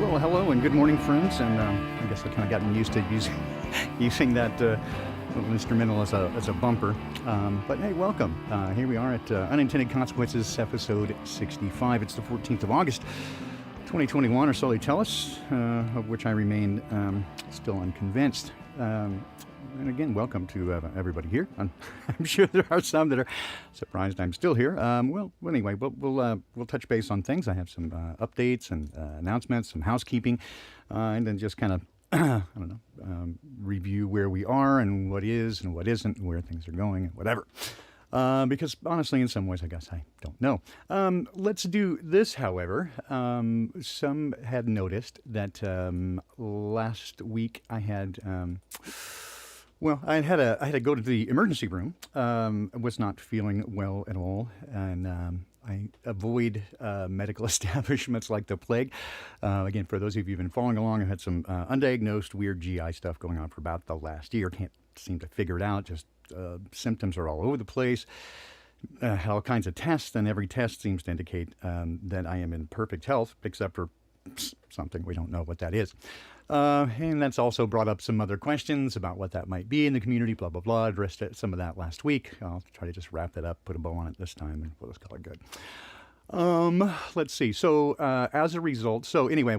Well, hello and good morning, friends. And I guess I've kind of gotten used to using that little instrumental as a bumper. But hey, welcome. Here we are at Unintended Consequences, episode 65. It's the 14th of August, 2021, or so they tell us, of which I remain still unconvinced. And again, welcome to everybody here. I'm sure there are some that are surprised I'm still here. Well, anyway, we'll touch base on things. I have some updates and announcements, some housekeeping, and then just kind of I don't know, review where we are and what is and what isn't, and where things are going, and whatever. Because honestly, in some ways, I guess I don't know. Let's do this, however. Some had noticed that last week I had. Well, I had to go to the emergency room. I was not feeling well at all, and I avoid medical establishments like the plague. Again, for those of you who've been following along, I've had some undiagnosed weird GI stuff going on for about the last year. Can't seem to figure it out. Just symptoms are all over the place. Had all kinds of tests, and every test seems to indicate that I am in perfect health, except for something we don't know what that is. And that's also brought up some other questions about what that might be in the community, blah, blah, blah. Addressed some of that last week. I'll try to just wrap that up, put a bow on it this time, and we'll just call it good. Let's see. So, as a result, so anyway, I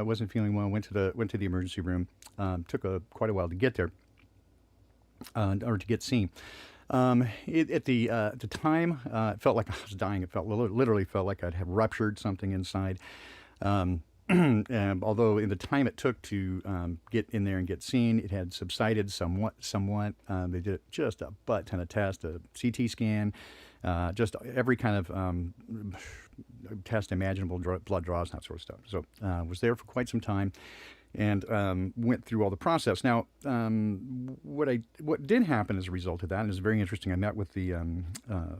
wasn't feeling well. Went to the emergency room. Took quite a while to get there, or to get seen. At the time, it felt like I was dying. It literally felt like I'd have ruptured something inside. Although in the time it took to get in there and get seen, it had subsided somewhat. They did just a butt ton of tests, a CT scan, just every kind of test imaginable, blood draws, that sort of stuff. So was there for quite some time, and went through all the process. Now, what did happen as a result of that, and it's very interesting, I met with the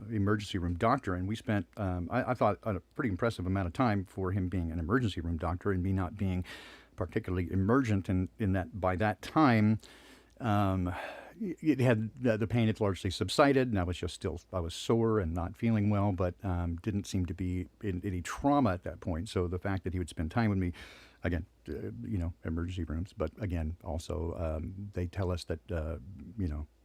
emergency room doctor, and we spent, I thought, a pretty impressive amount of time for him being an emergency room doctor and me not being particularly emergent in that by that time, it had the pain had largely subsided, and I was sore and not feeling well, but didn't seem to be in any trauma at that point. So the fact that he would spend time with me, again, emergency rooms, but again, also they tell us that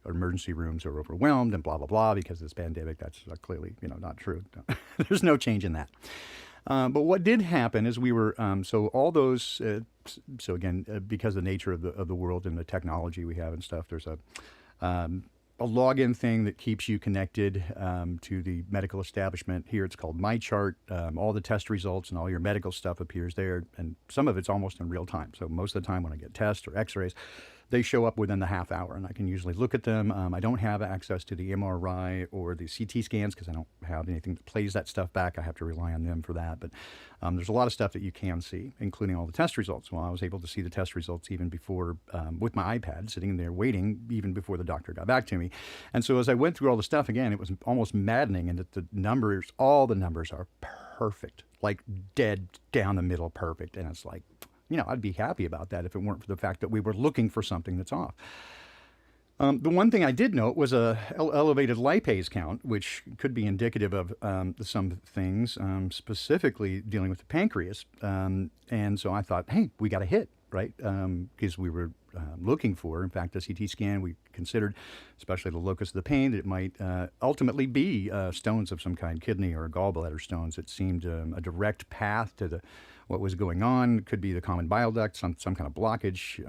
emergency rooms are overwhelmed and blah blah blah because of this pandemic. That's clearly not true. There's no change in that. But what did happen is we were so all those so again because of the nature of the world and the technology we have and stuff, there's a login thing that keeps you connected to the medical establishment. Here it's called My Chart. All the test results and all your medical stuff appears there, and some of it's almost in real time. So most of the time when I get tests or x-rays, they show up within the half hour, and I can usually look at them. I don't have access to the MRI or the CT scans because I don't have anything that plays that stuff back. I have to rely on them for that. But there's a lot of stuff that you can see, including all the test results. Well, I was able to see the test results even before, with my iPad, sitting there waiting, even before the doctor got back to me. And so as I went through all the stuff again, it was almost maddening, and that the numbers, all the numbers are perfect, like dead down the middle perfect. And it's like, I'd be happy about that if it weren't for the fact that we were looking for something that's off. The one thing I did note was a elevated lipase count, which could be indicative of some things, specifically dealing with the pancreas. And so I thought, hey, we got a hit, right? Because we were looking for, in fact, a CT scan, we considered, especially the locus of the pain, that it might ultimately be stones of some kind, kidney or gallbladder stones. It seemed a direct path to what was going on. It could be the common bile duct, some kind of blockage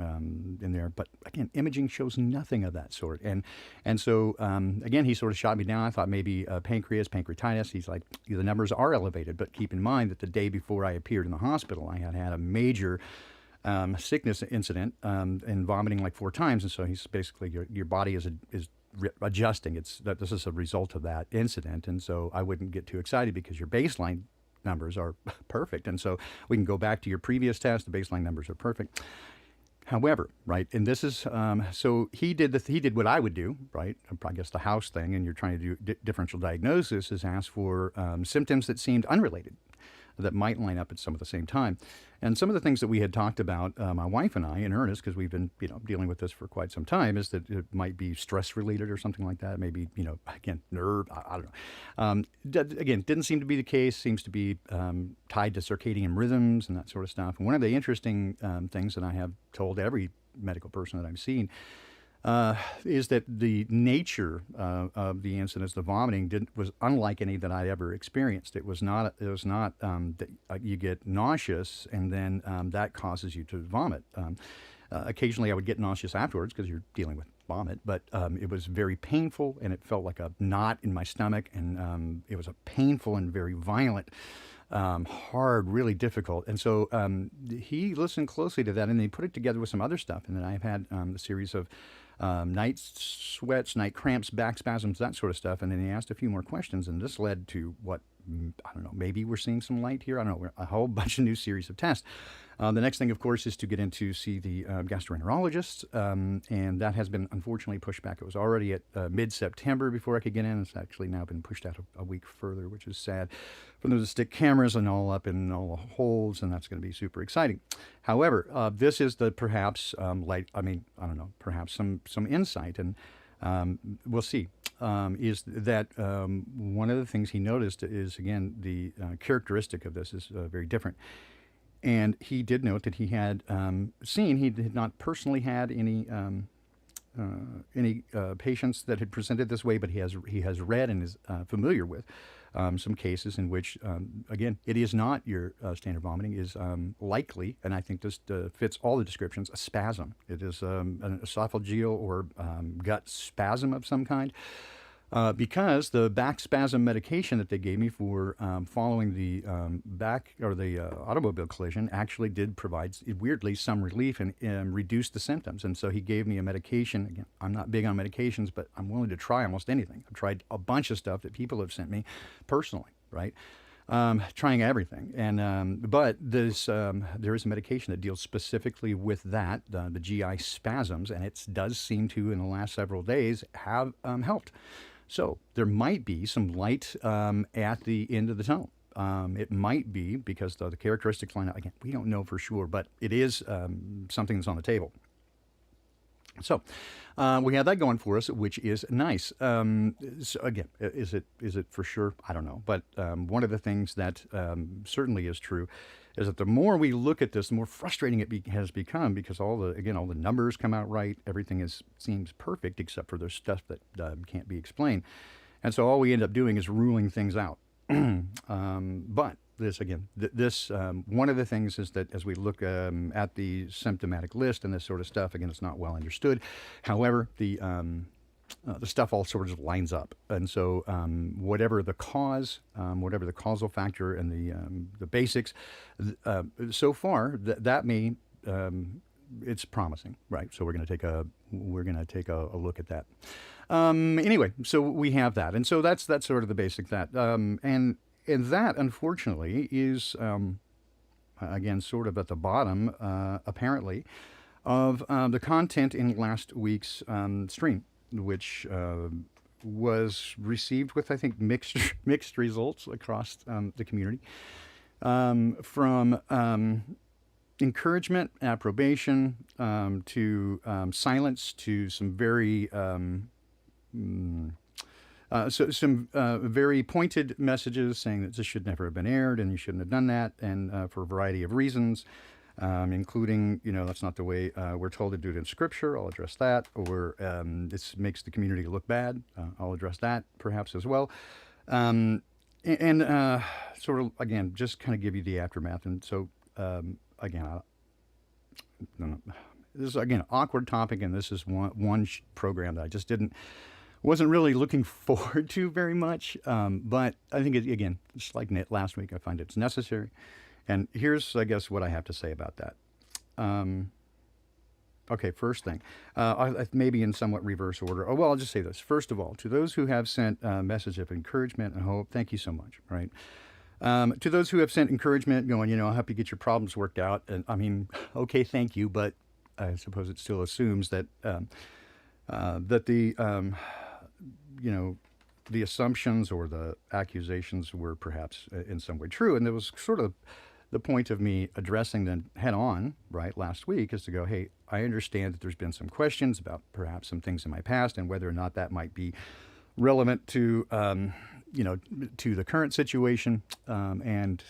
in there. But again, imaging shows nothing of that sort. And so, again, he sort of shot me down. I thought maybe pancreatitis. He's like, the numbers are elevated, but keep in mind that the day before I appeared in the hospital, I had a major sickness incident and vomiting like 4 times. And so he's basically, your body is adjusting. This is a result of that incident. And so I wouldn't get too excited because your baseline numbers are perfect. And so we can go back to your previous test. The baseline numbers are perfect. However, right, and this is, so he did what I would do, right? I guess the house thing, and you're trying to do differential diagnosis, is ask for symptoms that seemed unrelated, that might line up at some of the same time. And some of the things that we had talked about, my wife and I, in earnest, because we've been, dealing with this for quite some time, is that it might be stress related or something like that. Maybe, again, nerve, I don't know. Again, didn't seem to be the case. Seems to be tied to circadian rhythms and that sort of stuff. And one of the interesting things that I have told every medical person that I've seen is that the nature of the incidents, the vomiting, was unlike any that I ever experienced. It was not that you get nauseous and then that causes you to vomit. Occasionally I would get nauseous afterwards because you're dealing with vomit, but it was very painful, and it felt like a knot in my stomach, and it was a painful and very violent, hard, really difficult. And so he listened closely to that, and he put it together with some other stuff. And then I've had a series of night sweats, night cramps, back spasms, that sort of stuff. And then he asked a few more questions, and this led to what, I don't know, maybe we're seeing some light here. I don't know, a whole bunch of new series of tests. The next thing, of course, is to get in to see the gastroenterologist, and that has been unfortunately pushed back. It was already at mid-September before I could get in. It's actually now been pushed out a week further, which is sad. For them to stick cameras and all up in all the holes, and that's going to be super exciting. However, this is the perhaps perhaps some insight, and we'll see. Is that one of the things he noticed is, again, the characteristic of this is very different. And he did note that he had he had not personally had any patients that had presented this way, but he has read and is familiar with some cases in which, again, it is not your standard vomiting, is likely, and I think this fits all the descriptions, a spasm. It is an esophageal or gut spasm of some kind. Because the back spasm medication that they gave me for following the automobile collision actually did provide, weirdly, some relief and reduce the symptoms. And so he gave me a medication. Again, I'm not big on medications, but I'm willing to try almost anything. I've tried a bunch of stuff that people have sent me personally, right? Trying everything. And but there is a medication that deals specifically with that, the GI spasms, and it does seem to, in the last several days, have helped. So there might be some light at the end of the tunnel. It might be because the characteristics line up. Again, we don't know for sure, but it is something that's on the table. So we have that going for us, which is nice. So again, is it for sure? I don't know. But one of the things that certainly is true is that the more we look at this, the more frustrating it has become, because all the numbers come out right. Everything seems perfect except for there's stuff that can't be explained. And so all we end up doing is ruling things out. But this, again, one of the things is that as we look at the symptomatic list and this sort of stuff, again, it's not well understood. However, the stuff all sort of lines up. And so whatever the cause, whatever the causal factor and the basics, so far that may it's promising, right? So we're going to take a look at that. Anyway, so we have that, and so that's sort of the basic that, and that unfortunately is again sort of at the bottom, apparently, of the content in last week's stream, which was received with, I think, mixed results across the community, from encouragement, approbation, to silence, to some very some very pointed messages saying that this should never have been aired and you shouldn't have done that, and for a variety of reasons, including, that's not the way we're told to do it in Scripture. I'll address that. Or this makes the community look bad. I'll address that perhaps as well. And sort of, again, just kind of give you the aftermath. And so, again, this is, again, an awkward topic, and this is one program that I just wasn't really looking forward to very much. But I think, again, just like last week, I find it's necessary. And here's, I guess, what I have to say about that. Okay, first thing, maybe in somewhat reverse order. Oh, well, I'll just say this. First of all, to those who have sent a message of encouragement and hope, thank you so much, right? To those who have sent encouragement going, I hope you get your problems worked out. And I mean, okay, thank you, but I suppose it still assumes that that the assumptions or the accusations were perhaps in some way true. And there was sort of the point of me addressing them head on, right, last week, is to go, hey, I understand that there's been some questions about perhaps some things in my past and whether or not that might be relevant to, to the current situation, and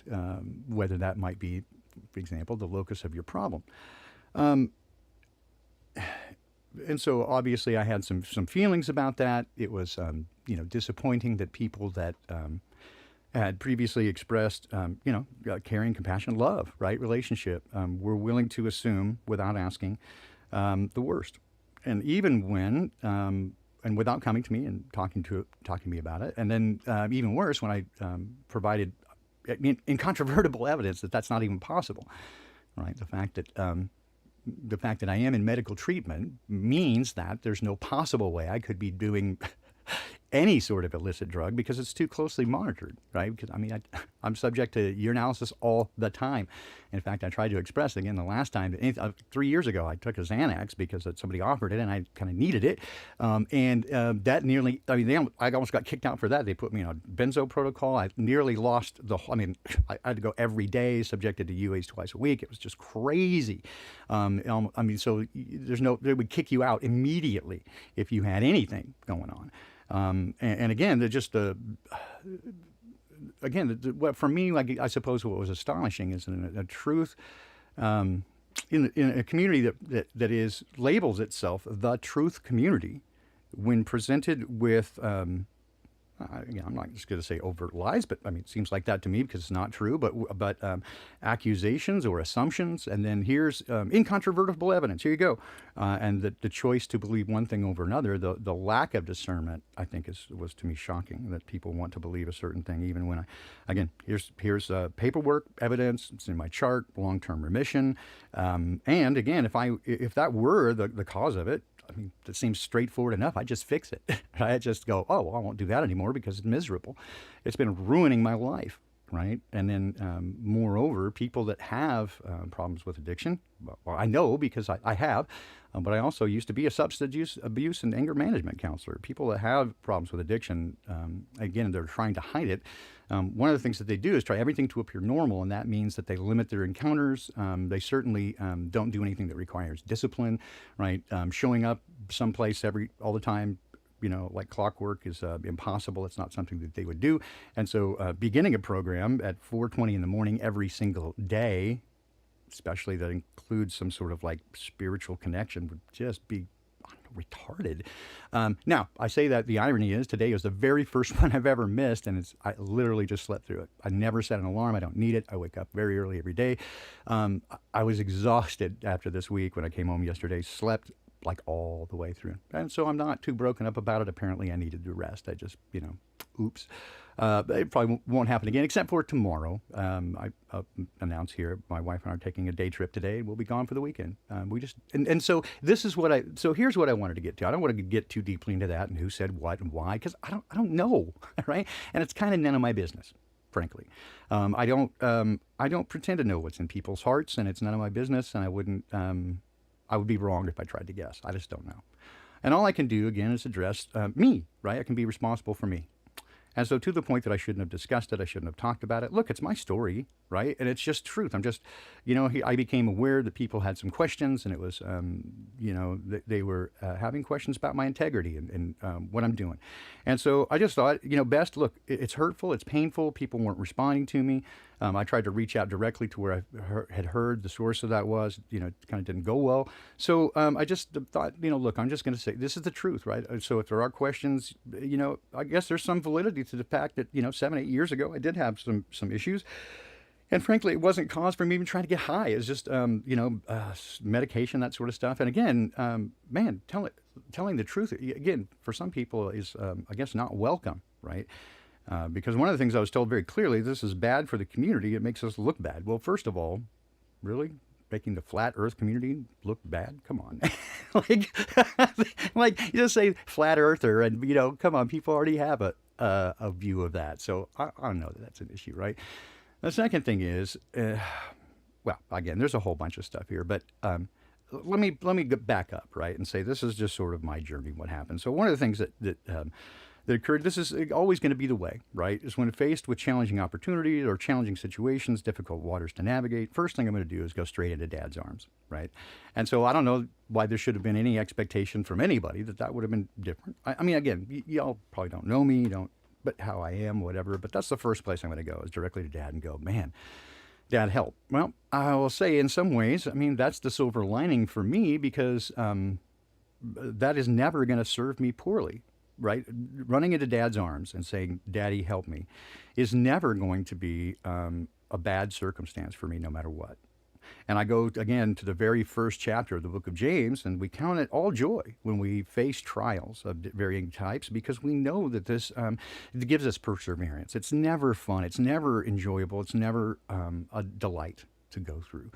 whether that might be, for example, the locus of your problem. And so obviously I had some feelings about that. It was, disappointing that people that had previously expressed, caring, compassion, love, right, relationship, were willing to assume without asking the worst. And even when, and without coming to me and talking to me about it, and then even worse, when I provided incontrovertible evidence that that's not even possible, right? The fact that I am in medical treatment means that there's no possible way I could be doing any sort of illicit drug because it's too closely monitored, right? Because I'm subject to urinalysis all the time. In fact, I tried to express again the last time, 3 years ago, I took a Xanax because somebody offered it and I kind of needed it. That nearly, I almost got kicked out for that. They put me on a benzo protocol. I nearly lost I had to go every day, subjected to UAs twice a week. It was just crazy. So they would kick you out immediately if you had anything going on. And again, they're just for me, like, I suppose what was astonishing is a truth in a community that labels itself the truth community, when presented with I'm not just going to say overt lies, but it seems like that to me because it's not true. But accusations or assumptions, and then here's incontrovertible evidence. Here you go, and the choice to believe one thing over another. The lack of discernment, I think, was to me shocking. That people want to believe a certain thing, even when here's paperwork evidence. It's in my chart, long-term remission, and again, if that were the cause of it. It seems straightforward enough. I just fix it. I just go, oh, well, I won't do that anymore because it's miserable. It's been ruining my life, right? And then, moreover, people that have problems with addiction, well, I know because I have, but I also used to be a substance abuse and anger management counselor. People that have problems with addiction, again, they're trying to hide it. One of the things that they do is try everything to appear normal, and that means that they limit their encounters. They certainly don't do anything that requires discipline, right? Showing up someplace all the time, like clockwork is impossible. It's not something that they would do. And so beginning a program at 4:20 in the morning every single day, especially that includes some sort of like spiritual connection, would just be retarded. Now, I say that the irony is today was the very first one I've ever missed, and I literally just slept through it. I never set an alarm. I don't need it. I wake up very early every day. I was exhausted after this week when I came home yesterday, slept like all the way through. And so I'm not too broken up about it. Apparently I needed to rest. I just, oops. It probably won't happen again, except for tomorrow. I announced here my wife and I are taking a day trip today. We'll be gone for the weekend. We just and so this is what I so here's what I wanted to get to. I don't want to get too deeply into that and who said what and why because I don't know, right? And it's kind of none of my business, frankly. I don't pretend to know what's in people's hearts, and it's none of my business. And I would be wrong if I tried to guess. I just don't know. And all I can do again is address me, right? I can be responsible for me. And so to the point that I shouldn't have discussed it, I shouldn't have talked about it. Look, it's my story, right? And it's just truth. I'm just, I became aware that people had some questions, and it was, they were having questions about my integrity and what I'm doing. And so I just thought, best, look, it's hurtful, it's painful. People weren't responding to me. I tried to reach out directly to where I had heard the source of that was, it kind of didn't go well. So I just thought, look, I'm just going to say this is the truth, right? So if there are questions, I guess there's some validity to the fact that, 7, 8 years ago, I did have some issues. And frankly, it wasn't cause for me even trying to get high. It's just, medication, that sort of stuff. And again, telling the truth, again, for some people is, I guess, not welcome, right? Because one of the things I was told very clearly, this is bad for the community. It makes us look bad. Well, first of all, really? Making the flat earth community look bad? Come on. like you just say flat earther and, come on, people already have a view of that. So I don't know that that's an issue, right? The second thing is, well, again, there's a whole bunch of stuff here, but let me get back up, right, and say this is just sort of my journey, what happened. So one of the things that occurred, this is always going to be the way, right, is when faced with challenging opportunities or challenging situations, difficult waters to navigate, first thing I'm going to do is go straight into Dad's arms, right? And so I don't know why there should have been any expectation from anybody that would have been different. I mean, again, y'all probably don't know me, but how I am, whatever. But that's the first place I'm going to go is directly to Dad and go, man, Dad, help. Well, I will say in some ways, I mean, that's the silver lining for me because that is never going to serve me poorly, right? Running into Dad's arms and saying, Daddy, help me, is never going to be a bad circumstance for me no matter what. And I go again to the very first chapter of the book of James, and we count it all joy when we face trials of varying types because we know that this it gives us perseverance. It's never fun. It's never enjoyable. It's never a delight to go through.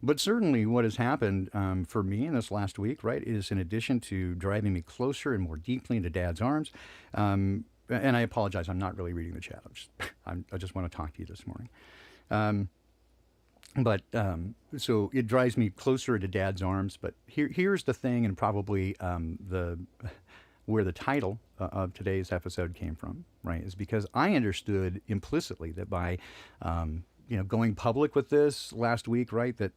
But certainly what has happened for me in this last week, right, is in addition to driving me closer and more deeply into Dad's arms, and I apologize, I'm not really reading the chat. I just want to talk to you this morning. But so it drives me closer to Dad's arms. But here's the thing, and probably where the title of today's episode came from, right, is because I understood implicitly that by going public with this last week, right, that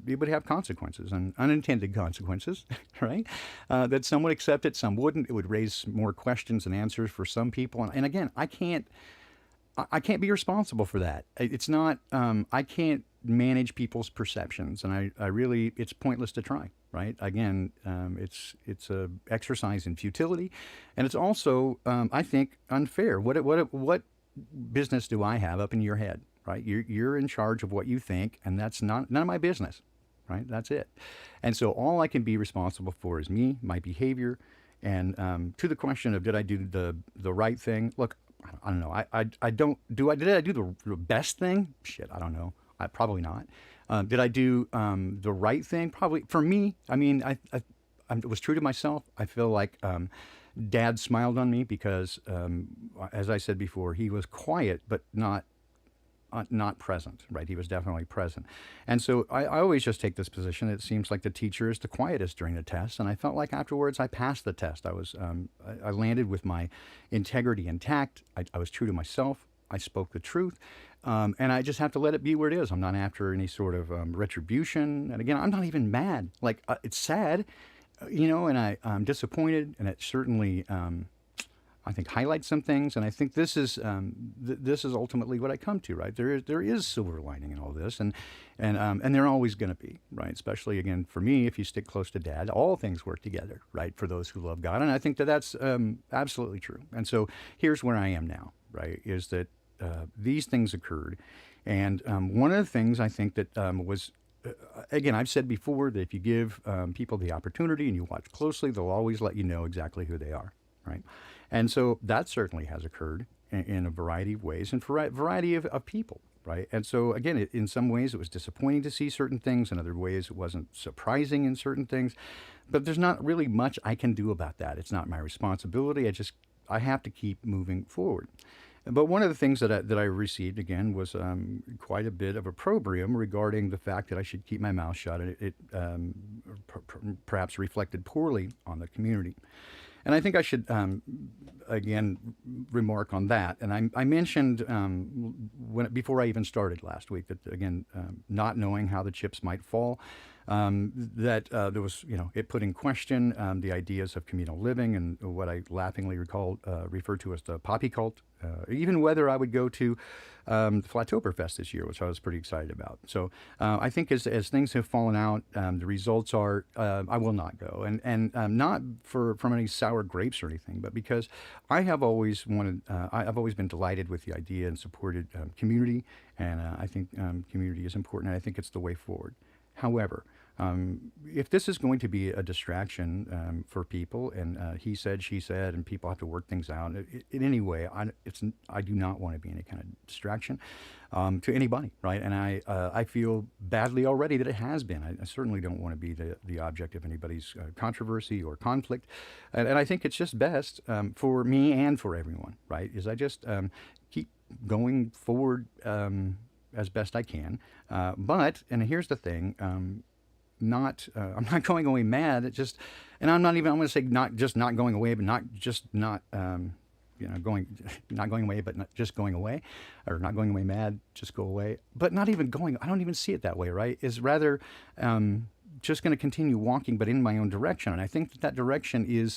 it would have consequences and unintended consequences, right? That some would accept it, some wouldn't. It would raise more questions and answers for some people. And again, I can't be responsible for that. It's not, I can't manage people's perceptions, and I really, it's pointless to try, right? Again, it's a exercise in futility, and it's also, I think, unfair. What business do I have up in your head, right? You're in charge of what you think, and that's none of my business, right? That's it. And so all I can be responsible for is me, my behavior, and to the question of did I do the right thing? Look, I don't know. Did I do the best thing? Shit, I don't know. Probably not. Did I do the right thing? Probably. For me, I mean, I was true to myself. I feel like Dad smiled on me because, as I said before, he was quiet but not present, right? He was definitely present. And so I always just take this position. It seems like the teacher is the quietest during the test. And I felt like afterwards I passed the test. I landed with my integrity intact. I was true to myself. I spoke the truth. And I just have to let it be where it is. I'm not after any sort of retribution. And again, I'm not even mad. Like, it's sad, and I'm disappointed. And it certainly, I think, highlights some things, and I think this is ultimately what I come to, right? There is silver lining in all this, and there always going to be, right? Especially again for me, if you stick close to Dad, all things work together, right, for those who love God, and I think that's absolutely true. And so here's where I am now, right? Is that these things occurred, and one of the things I think that was. Again, I've said before that if you give people the opportunity and you watch closely, they'll always let you know exactly who they are, right? And so that certainly has occurred. in a variety of ways and for a variety of people, right? And so, again, in some ways it was disappointing to see certain things. In other ways, it wasn't surprising in certain things. But there's not really much I can do about that. It's not my responsibility. I have to keep moving forward. But one of the things that I received, again, was quite a bit of opprobrium regarding the fact that I should keep my mouth shut. And it perhaps reflected poorly on the community. And I think I should, again, remark on that. And I mentioned before I even started last week that, again, not knowing how the chips might fall, that there was, it put in question the ideas of communal living and what I laughingly referred to as the poppy cult, even whether I would go to the Flattoberfest this year, which I was pretty excited about. So I think as things have fallen out, the results are I will not go, and not from any sour grapes or anything, but because I have always wanted, I've always been delighted with the idea and supported community, and I think community is important, and I think it's the way forward. However, if this is going to be a distraction for people, and he said, she said, and people have to work things out in any way, I do not want to be any kind of distraction to anybody, right? And I feel badly already that it has been. I certainly don't want to be the object of anybody's controversy or conflict, and I think it's just best for me and for everyone, right? Is I just keep going forward as best I can, and here's the thing. I'm not going away mad. And I'm going to say not just not going away, but not just not, not going away, but not just going away, or not going away mad, just go away, but not even going. I don't even see it that way, right? Is rather just going to continue walking, but in my own direction. And I think that direction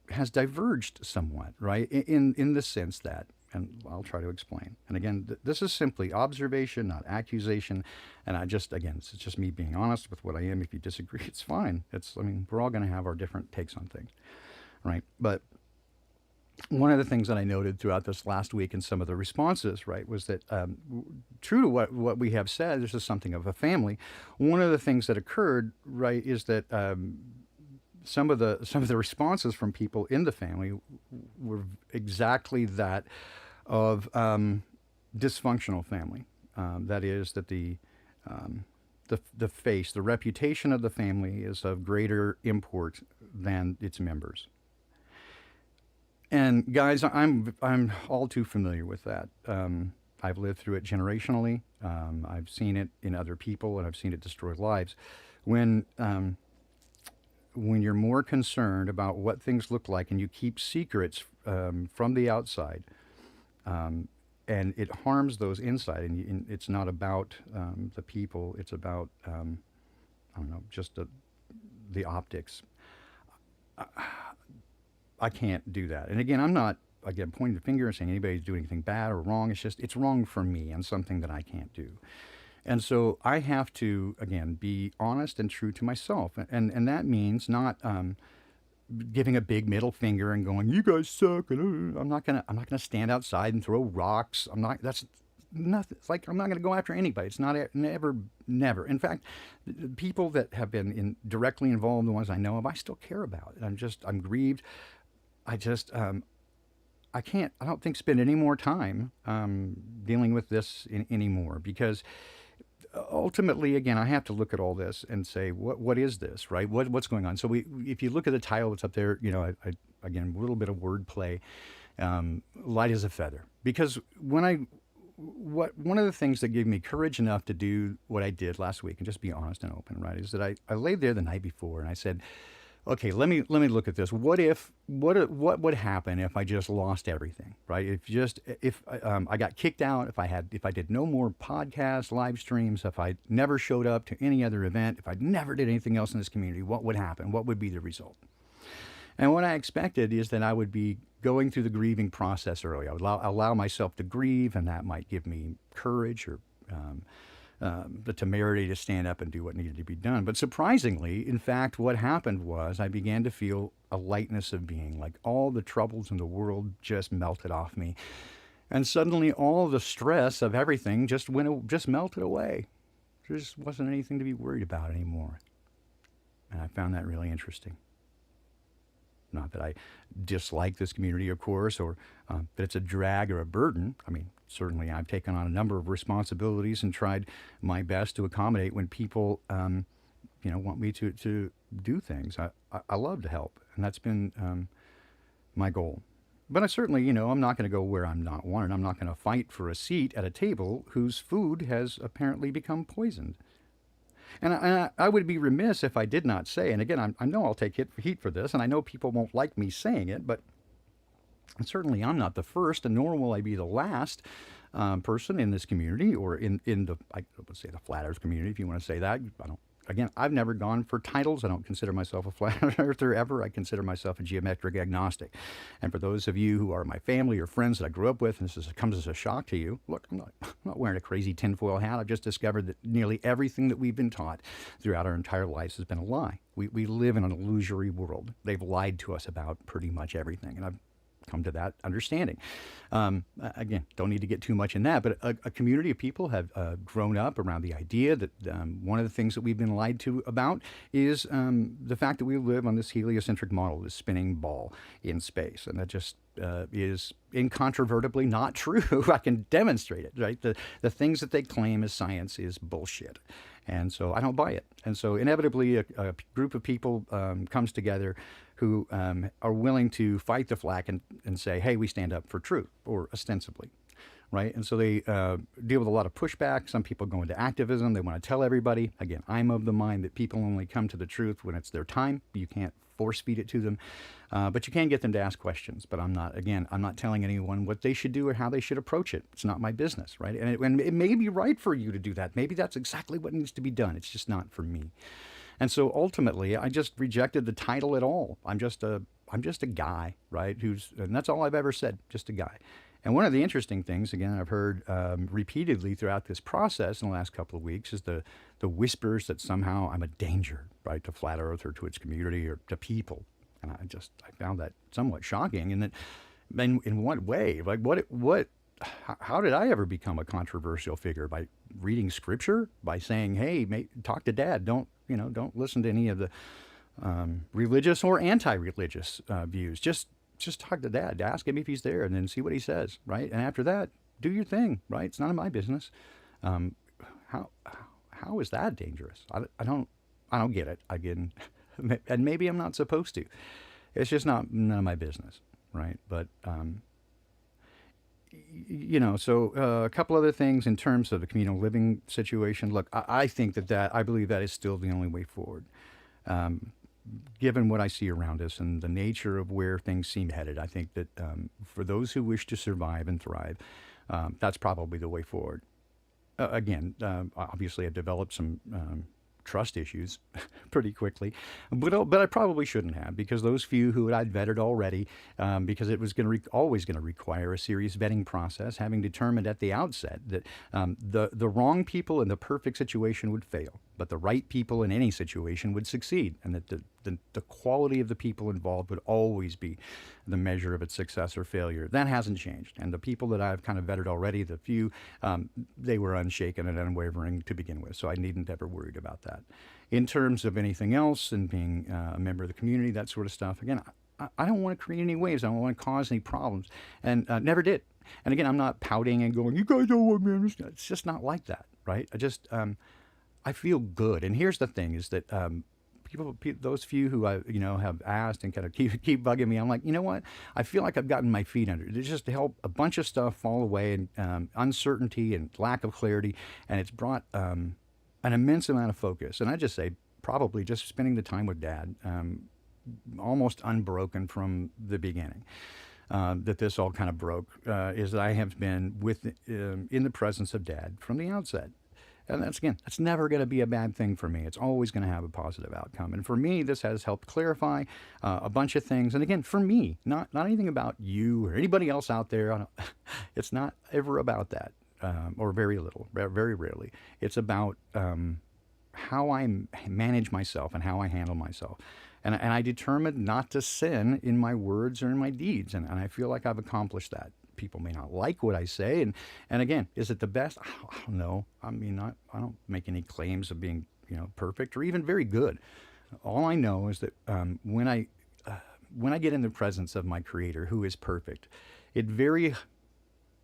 has diverged somewhat, right? In the sense that, and I'll try to explain. And again, this is simply observation, not accusation. And it's just me being honest with what I am. If you disagree, it's fine. We're all going to have our different takes on things, right? But one of the things that I noted throughout this last week and some of the responses, right, was that true to what we have said, this is something of a family. One of the things that occurred, right, is that some of the responses from people in the family were exactly that of dysfunctional family. That is, that the reputation of the family is of greater import than its members. And guys, I'm all too familiar with that. I've lived through it generationally. I've seen it in other people, and I've seen it destroy lives. When you're more concerned about what things look like and you keep secrets from the outside, and it harms those inside, and it's not about the people, it's about, just the optics. I can't do that. And again, I'm not, pointing the finger and saying anybody's doing anything bad or wrong. It's wrong for me and something that I can't do. And so I have to, again, be honest and true to myself. And that means not giving a big middle finger and going, you guys suck. And I'm not gonna stand outside and throw rocks. That's nothing. It's like, I'm not gonna go after anybody. It's not, never. In fact, people that have been directly involved, the ones I know of, I still care about. I'm grieved. I don't think spend any more time dealing with this anymore, because ultimately, again, I have to look at all this and say, what is this, right? What's going on? So if you look at the title that's up there, again, a little bit of wordplay, light as a feather. Because one of the things that gave me courage enough to do what I did last week and just be honest and open, right, is that I laid there the night before and I said, okay, let me look at this. What would happen if I just lost everything, right? If I got kicked out, if I did no more podcasts, live streams, if I never showed up to any other event, if I never did anything else in this community, what would happen? What would be the result? And what I expected is that I would be going through the grieving process early. I would allow myself to grieve, and that might give me courage or the temerity to stand up and do what needed to be done. But surprisingly, in fact, what happened was I began to feel a lightness of being, like all the troubles in the world just melted off me. And suddenly all the stress of everything just melted away. There just wasn't anything to be worried about anymore. And I found that really interesting. Not that I dislike this community, of course, or that it's a drag or a burden. I mean, certainly I've taken on a number of responsibilities and tried my best to accommodate when people, want me to do things. I love to help, and that's been my goal. But I certainly, I'm not going to go where I'm not wanted. I'm not going to fight for a seat at a table whose food has apparently become poisoned. And I would be remiss if I did not say, and again, I know I'll take heat for this, and I know people won't like me saying it, but certainly I'm not the first, and nor will I be the last person in this community or in the, I would say the flat earth community, if you want to say that. Again, I've never gone for titles. I don't consider myself a flat earther ever. I consider myself a geometric agnostic. And for those of you who are my family or friends that I grew up with, and this comes as a shock to you, look, I'm not wearing a crazy tinfoil hat. I've just discovered that nearly everything that we've been taught throughout our entire lives has been a lie. We live in an illusory world. They've lied to us about pretty much everything. And I've come to that understanding. Again, don't need to get too much in that, but a community of people have grown up around the idea that one of the things that we've been lied to about is the fact that we live on this heliocentric model, this spinning ball in space. And that just is incontrovertibly not true. I can demonstrate it, right? The things that they claim as science is bullshit. And so I don't buy it. And so inevitably a group of people comes together who are willing to fight the flag and say, hey, we stand up for truth, or ostensibly, right? And so they deal with a lot of pushback. Some people go into activism. They want to tell everybody. Again, I'm of the mind that people only come to the truth when it's their time. You can't force feed it to them, but you can get them to ask questions. But I'm not telling anyone what they should do or how they should approach it. It's not my business, right? And it may be right for you to do that. Maybe that's exactly what needs to be done. It's just not for me. And so ultimately, I just rejected the title at all. I'm just a guy, right? And that's all I've ever said, just a guy. And one of the interesting things, again, I've heard repeatedly throughout this process in the last couple of weeks is the whispers that somehow I'm a danger, right, to Flat Earth or to its community or to people. And I found that somewhat shocking. And that, in what way? Like how did I ever become a controversial figure? By reading scripture? By saying, hey, talk to Dad. Don't listen to any of the religious or anti-religious views. Just talk to Dad. Ask him if he's there, and then see what he says, right? And after that, do your thing, right? It's none of my business. How is that dangerous? I don't get it. Again, and maybe I'm not supposed to. It's just none of my business, right? But so a couple other things in terms of the communal living situation. Look, I think I believe that is still the only way forward. Given what I see around us and the nature of where things seem headed, I think that for those who wish to survive and thrive, that's probably the way forward. Again, obviously I've developed some trust issues pretty quickly, but I probably shouldn't have, because those few who I'd vetted already, because it was always going to require a serious vetting process, having determined at the outset that the wrong people in the perfect situation would fail, but the right people in any situation would succeed, and that the quality of the people involved would always be the measure of its success or failure. That hasn't changed. And the people that I've kind of vetted already, the few, they were unshaken and unwavering to begin with, so I needn't ever worried about that. In terms of anything else and being a member of the community, that sort of stuff, again, I don't want to create any waves. I don't want to cause any problems, and never did. And again, I'm not pouting and going, you guys don't want me to understand. It's just not like that, right? I feel good. And here's the thing is that those few who I have asked and kind of keep bugging me, I'm like, you know what? I feel like I've gotten my feet under it. It's just to help a bunch of stuff fall away, and uncertainty and lack of clarity, and it's brought an immense amount of focus. And I just say probably just spending the time with Dad, almost unbroken from the beginning. That this all kind of broke is that I have been in the presence of Dad from the outset. And that's never going to be a bad thing for me. It's always going to have a positive outcome. And for me, this has helped clarify a bunch of things. And again, for me, not anything about you or anybody else out there. It's not ever about that, or very little, very rarely. It's about how I manage myself and how I handle myself. And I determined not to sin in my words or in my deeds. And I feel like I've accomplished that. People may not like what I say. And again, is it the best? I don't know. I mean, I don't make any claims of being, perfect or even very good. All I know is that when I when I get in the presence of my Creator, who is perfect, it very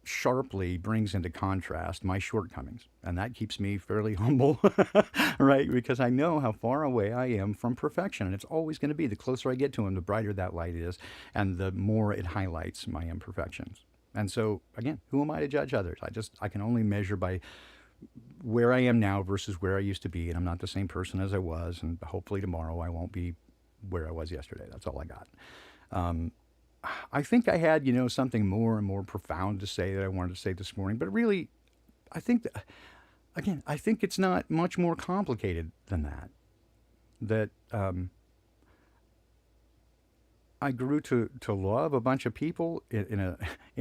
sharply brings into contrast my shortcomings. And that keeps me fairly humble, right? Because I know how far away I am from perfection. And it's always going to be. The closer I get to Him, the brighter that light is, and the more it highlights my imperfections. And so, again, who am I to judge others? I can only measure by where I am now versus where I used to be. And I'm not the same person as I was. And hopefully tomorrow I won't be where I was yesterday. That's all I got. I think I had, something more and more profound to say that I wanted to say this morning, but really, I think that, again, I think it's not much more complicated than that. That I grew to love a bunch of people in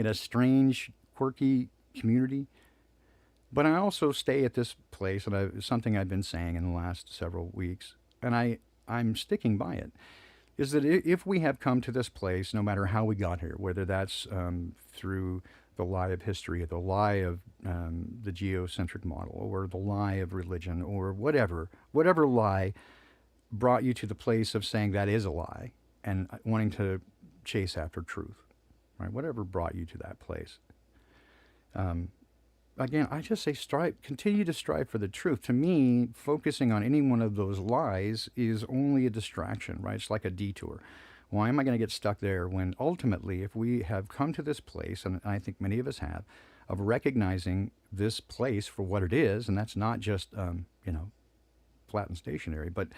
a strange, quirky community, but I also stay at this place, and something I've been saying in the last several weeks, and I'm sticking by it. Is that if we have come to this place, no matter how we got here, whether that's through the lie of history, or the lie of the geocentric model, or the lie of religion, or whatever lie brought you to the place of saying that is a lie and wanting to chase after truth, right? Whatever brought you to that place. Again, I just say continue to strive for the truth. To me, focusing on any one of those lies is only a distraction, right? It's like a detour. Why am I going to get stuck there when ultimately, if we have come to this place, and I think many of us have, of recognizing this place for what it is, and that's not just, flat and stationary, but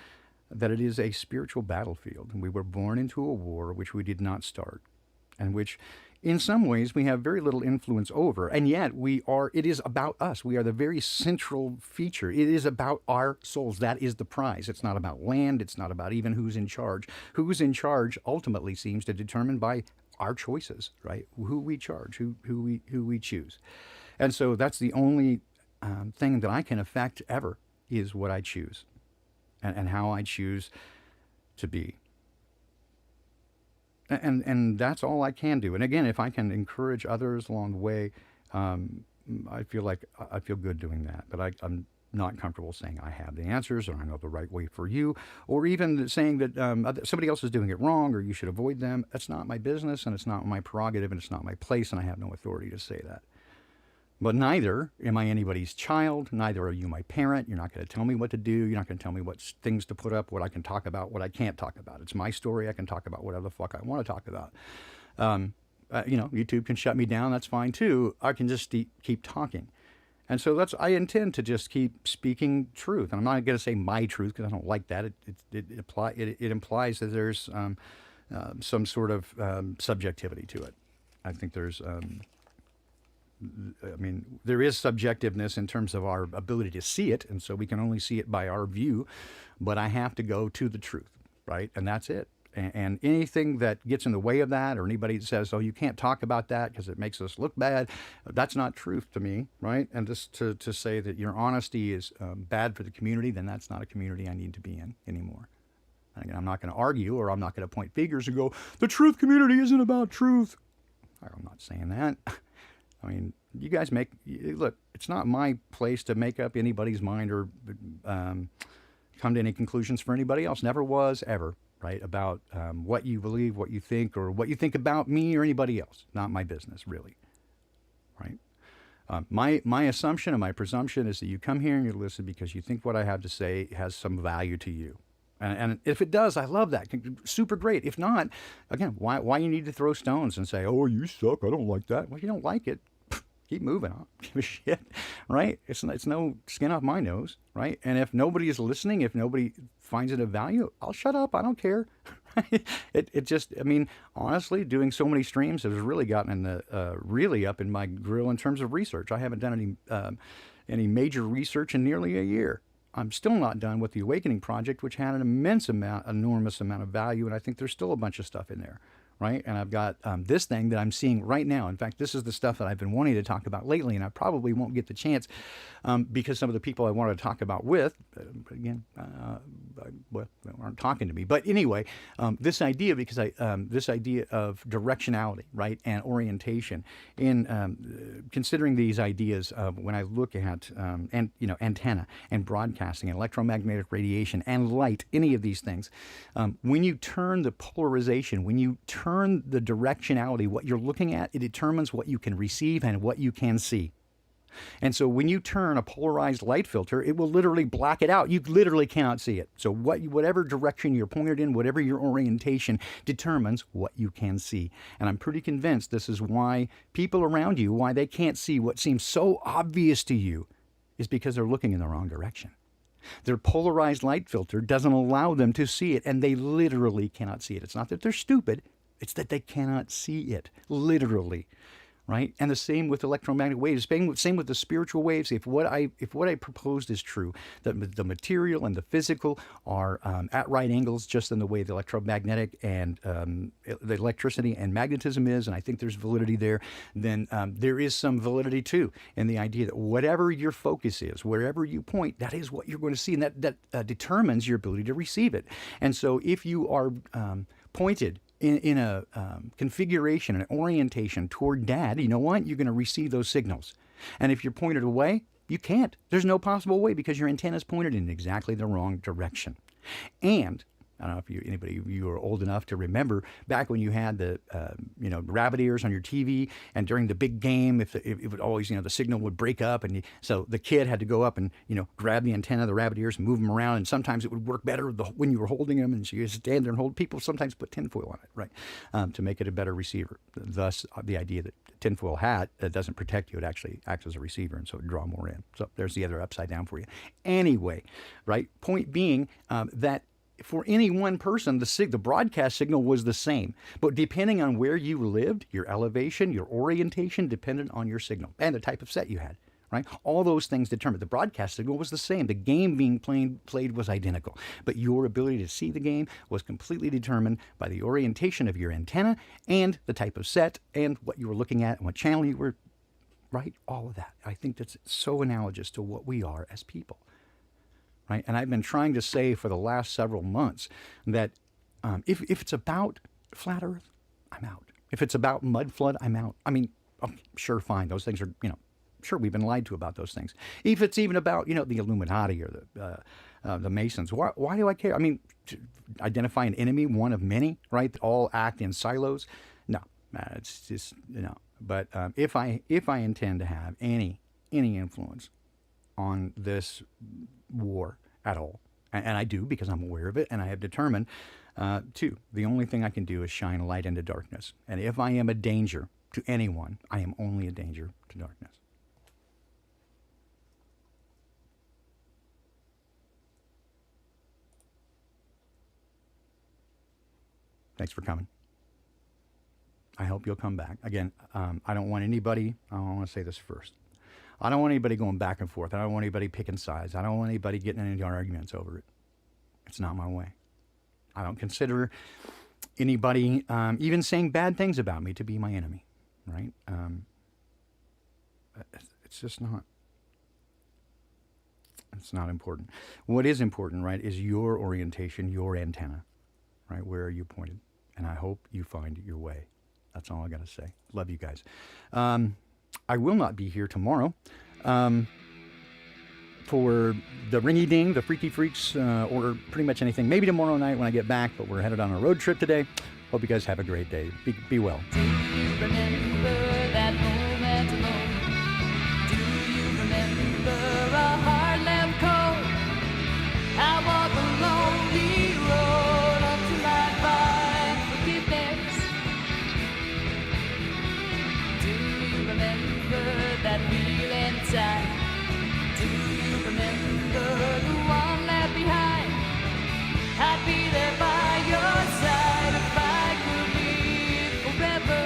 that it is a spiritual battlefield. And we were born into a war which we did not start, and which in some ways we have very little influence over, and yet it is about us. We are the very central feature. It is about our souls. That is the prize. It's not about land. It's not about even who's in charge. Who's in charge ultimately seems to determine by our choices, right? Who we charge, who we choose. And so that's the only thing that I can affect ever is what I choose and how I choose to be. And that's all I can do. And again, if I can encourage others along the way, I feel good doing that. But I'm not comfortable saying I have the answers or I know the right way for you, or even saying that somebody else is doing it wrong or you should avoid them. That's not my business, and it's not my prerogative, and it's not my place, and I have no authority to say that. But neither am I anybody's child. Neither are you my parent. You're not going to tell me what to do. You're not going to tell me what things to put up, what I can talk about, what I can't talk about. It's my story. I can talk about whatever the fuck I want to talk about. YouTube can shut me down. That's fine too. I can just keep talking. And so I intend to just keep speaking truth. And I'm not going to say my truth because I don't like that. It implies that there's some sort of subjectivity to it. I think there's... there is subjectiveness in terms of our ability to see it, and so we can only see it by our view, but I have to go to the truth, right? And that's it. And anything that gets in the way of that, or anybody that says, oh, you can't talk about that because it makes us look bad, that's not truth to me, right? And just to say that your honesty is bad for the community, then that's not a community I need to be in anymore. And again, I'm not going to argue, or I'm not going to point fingers and go, the truth community isn't about truth. I'm not saying that. I mean, you guys look, it's not my place to make up anybody's mind or come to any conclusions for anybody else. Never was, ever, right? About what you believe, what you think, or what you think about me or anybody else. Not my business, really, right? My assumption and my presumption is that you come here and you listen because you think what I have to say has some value to you. And if it does, I love that. Super great. If not, again, why you need to throw stones and say, oh, you suck, I don't like that. Well, if you don't like it, keep moving on. Give a shit, right? It's no skin off my nose, right? And if nobody is listening, if nobody finds it of value, I'll shut up. I don't care. Honestly, doing so many streams has really gotten really up in my grill in terms of research. I haven't done any major research in nearly a year. I'm still not done with the Awakening Project, which had an enormous amount of value, and I think there's still a bunch of stuff in there, right? And I've got this thing that I'm seeing right now. In fact, this is the stuff that I've been wanting to talk about lately, and I probably won't get the chance because some of the people I wanted to talk about with, well, aren't talking to me. But anyway, this idea, because this idea of directionality, right, and orientation, in considering these ideas when I look at antenna and broadcasting and electromagnetic radiation and light, any of these things, when you turn the polarization, when you turn the directionality, what you're looking at, it determines what you can receive and what you can see. And so when you turn a polarized light filter, it will literally black it out. You literally cannot see it. So whatever direction you're pointed in, whatever your orientation, determines what you can see. And I'm pretty convinced this is why people around you, why they can't see what seems so obvious to you, is because they're looking in the wrong direction. Their polarized light filter doesn't allow them to see it, and they literally cannot see it. It's not that they're stupid, it's that they cannot see it, literally. Right? And the same with electromagnetic waves, same with the spiritual waves. If what I proposed is true, that the material and the physical are at right angles, just in the way the electromagnetic and the electricity and magnetism is, and I think there's validity there, then there is some validity too in the idea that whatever your focus is, wherever you point, that is what you're going to see, and that determines your ability to receive it. And so if you are pointed in a configuration, an orientation toward Dad, you know what? You're going to receive those signals. And if you're pointed away, you can't. There's no possible way because your antenna is pointed in exactly the wrong direction. And I don't know if anybody of you are old enough to remember back when you had the rabbit ears on your TV, and during the big game, if it would always, the signal would break up, and so the kid had to go up and grab the antenna, the rabbit ears, and move them around. And sometimes it would work better when you were holding them, and so you stand there and hold. People sometimes put tinfoil on it, right, to make it a better receiver. Thus, the idea that tinfoil hat doesn't protect you; it actually acts as a receiver, and so it would draw more in. So there's the other upside down for you. Anyway, right. Point being that. For any one person, the broadcast signal was the same. But depending on where you lived, your elevation, your orientation depended on your signal and the type of set you had, right? All those things determined. The broadcast signal was the same. The game being played was identical. But your ability to see the game was completely determined by the orientation of your antenna and the type of set and what you were looking at and what channel you were, right? All of that. I think that's so analogous to what we are as people. Right? And I've been trying to say for the last several months that if it's about flat Earth, I'm out. If it's about mud flood, I'm out. I mean, sure, fine. Those things are, sure, we've been lied to about those things. If it's even about, the Illuminati or the Masons, why do I care? I mean, to identify an enemy, one of many, right? That all act in silos. No, it's just, But if I intend to have any influence on this war at all, and I do because I'm aware of it, and I have determined the only thing I can do is shine light into darkness. And if I am a danger to anyone, I am only a danger to darkness. Thanks for coming. I hope you'll come back. Again, I don't want anybody, I want to say this first. I don't want anybody going back and forth. I don't want anybody picking sides. I don't want anybody getting into arguments over it. It's not my way. I don't consider anybody even saying bad things about me to be my enemy, right? It's just not. It's not important. What is important, right, is your orientation, your antenna, right? Where are you pointed? And I hope you find your way. That's all I got to say. Love you guys. I will not be here tomorrow for the Ringy Ding, the Freaky Freaks, or pretty much anything. Maybe tomorrow night when I get back, but we're headed on a road trip today. Hope you guys have a great day. Be well. Do you remember that moment alone? Do you remember a heart left cold? I walk a lonely road until I find forgiveness. Do you remember that feeling inside? Do you remember the one left behind? I'd be there by your side if I could live forever.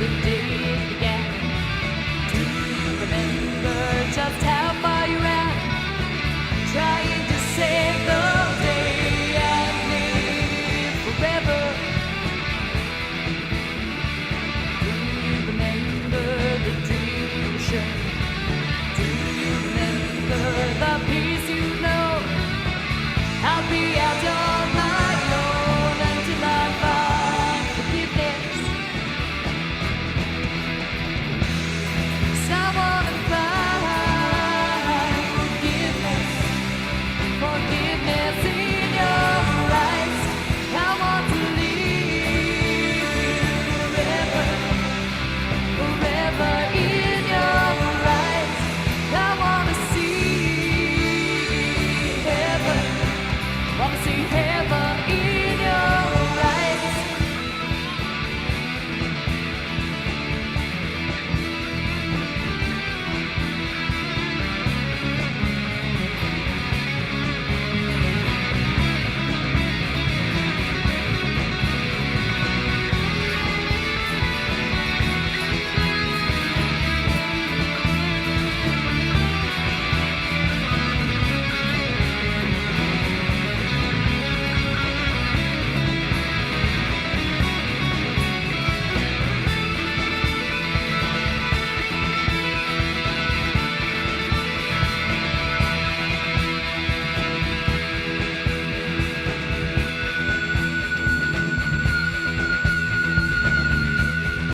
every day.